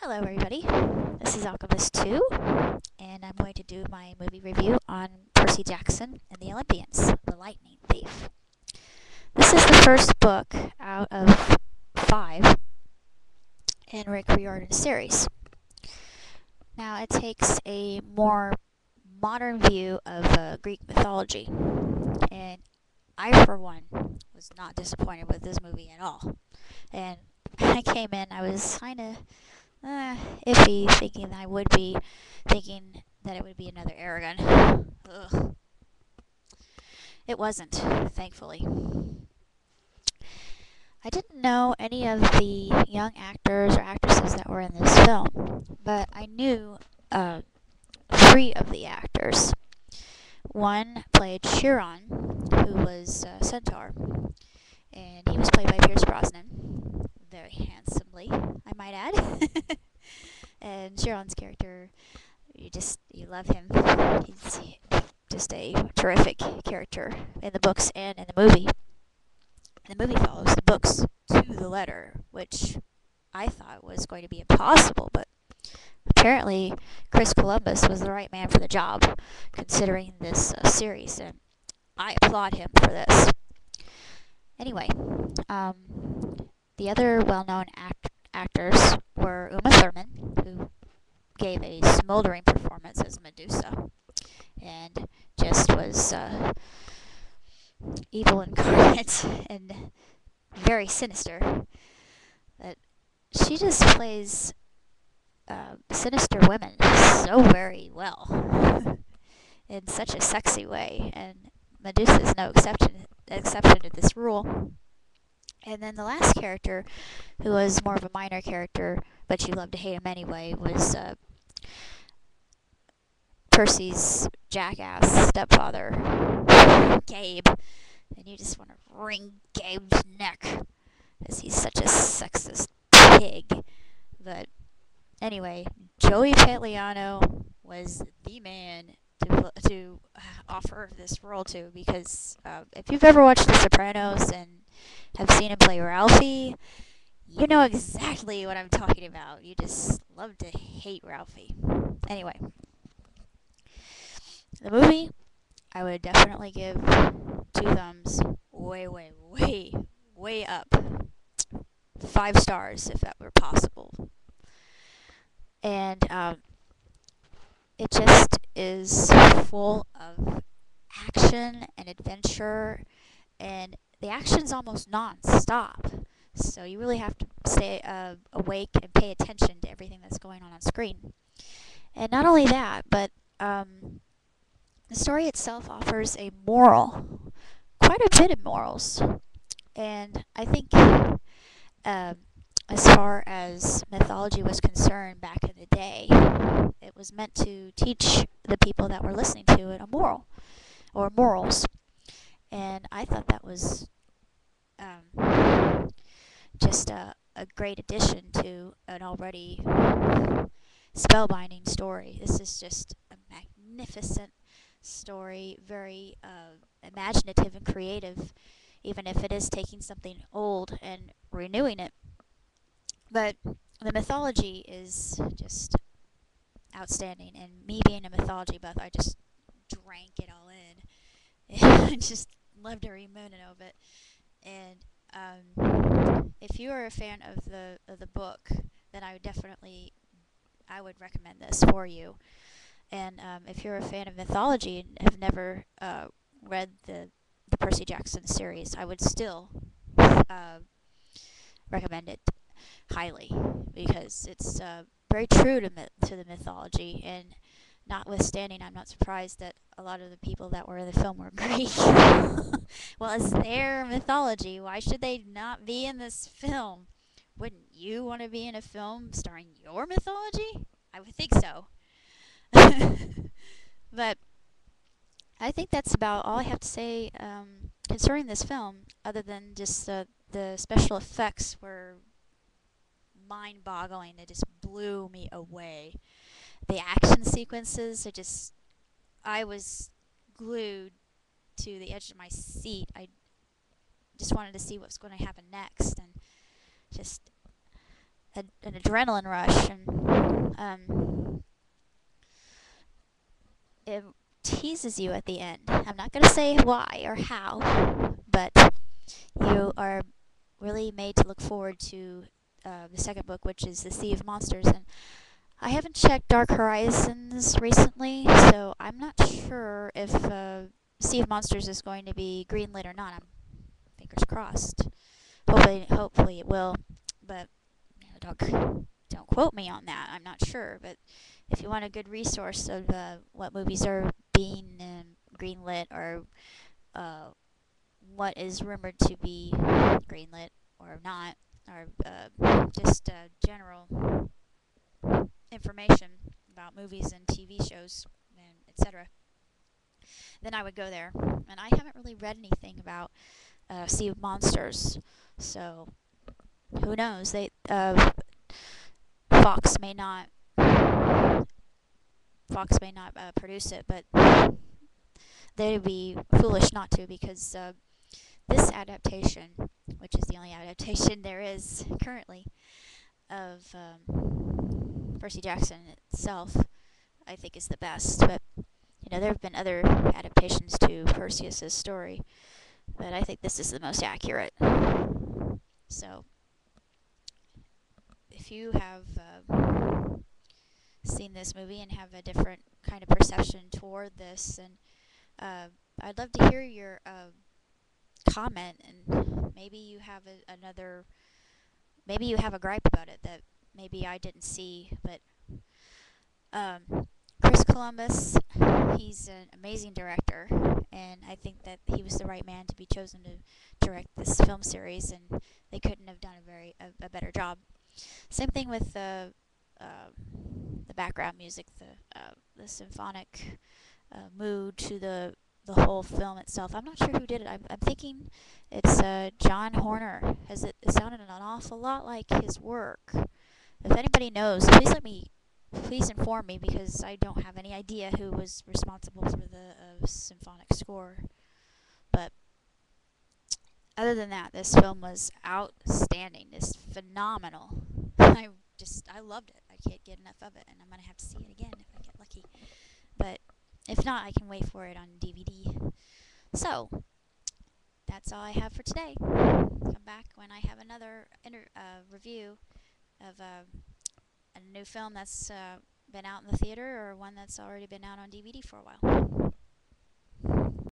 Hello everybody, this is Alchemist 2, and I'm going to do my movie review on Percy Jackson and the Olympians, The Lightning Thief. This is the first book out of 5 in Rick Riordan's series. Now it takes a more modern view of Greek mythology, and I for one was not disappointed with this movie at all. And when I came in, I was kind of iffy, thinking that it would be another Aragon. Ugh. It wasn't, thankfully. I didn't know any of the young actors or actresses that were in this film, but I knew 3 of the actors. One played Chiron, who was Centaur, and he was played by Pierce Brosnan, very handsomely, I might add. And Chiron's character, you love him. He's just a terrific character in the books and in the movie. And the movie follows the books to the letter, which I thought was going to be impossible, but apparently Chris Columbus was the right man for the job, considering this series, and I applaud him for this. Anyway, the other well-known actors were Uma Thurman, who gave a smoldering performance as Medusa, and just was evil incarnate and very sinister. But she just plays sinister women so very well in such a sexy way, and Medusa is no exception to this rule. And then the last character, who was more of a minor character, but you love to hate him anyway, was Percy's jackass stepfather, Gabe. And you just want to wring Gabe's neck, because he's such a sexist pig. But anyway, Joey Pantoliano was the man to offer this role to, because if you've ever watched The Sopranos and have seen him play Ralphie, you know exactly what I'm talking about. You just love to hate Ralphie. Anyway, the movie, I would definitely give 2 thumbs way, way, way, way up. 5 stars, if that were possible. And it just is full of action and adventure, and the action's almost non-stop. So you really have to stay awake and pay attention to everything that's going on screen. And not only that, but the story itself offers a moral, quite a bit of morals. And I think as far as mythology was concerned back in the day, it was meant to teach the people that were listening to it a moral, or morals. And I thought that was just a great addition to an already spellbinding story. This is just a magnificent story, very imaginative and creative, even if it is taking something old and renewing it. But the mythology is just outstanding, and me being a mythology buff, I just drank it all in. I just loved every minute of it. And if you are a fan of the book, then I would recommend this for you. And if you're a fan of mythology and have never read the Percy Jackson series, I would still recommend it highly, because it's very true to the mythology. And notwithstanding, I'm not surprised that a lot of the people that were in the film were Greek. Well, it's their mythology. Why should they not be in this film? Wouldn't you want to be in a film starring your mythology? I would think so. But I think that's about all I have to say concerning this film, other than just the special effects were mind-boggling. They just blew me away. The action sequences, I was glued to the edge of my seat. I just wanted to see what's going to happen next, and just an adrenaline rush, and it teases you at the end. I'm not going to say why or how, but you are really made to look forward to the second book, which is the Sea of Monsters. And I haven't checked Dark Horizons recently, so I'm not sure if Sea of Monsters is going to be greenlit or not. I'm fingers crossed. Hopefully it will, but don't quote me on that. I'm not sure, but if you want a good resource of what movies are being greenlit, or uh, what is rumored to be greenlit or not, or just general information about movies and TV shows and etc., then I would go there. And I haven't really read anything about Sea of Monsters, so who knows? Fox may not Fox may not produce it, but they'd be foolish not to, because this adaptation, which is the only adaptation there is currently of Percy Jackson itself, I think is the best. But there have been other adaptations to Perseus's story, but I think this is the most accurate. So, if you have seen this movie and have a different kind of perception toward this, and I'd love to hear your comment, and maybe you have maybe you have a gripe about it that maybe I didn't see, but Chris Columbus, he's an amazing director, and I think that he was the right man to be chosen to direct this film series, and they couldn't have done a better job. Same thing with the background music, the symphonic mood to the whole film itself. I'm not sure who did it. I'm thinking it's John Horner. It sounded an awful lot like his work. If anybody knows, please inform me, because I don't have any idea who was responsible for the symphonic score. But other than that, this film was outstanding. It's phenomenal. I loved it. I can't get enough of it, and I'm gonna have to see it again if I get lucky. But if not, I can wait for it on DVD. So that's all I have for today. Come back when I have another review of a new film that's been out in the theater, or one that's already been out on DVD for a while.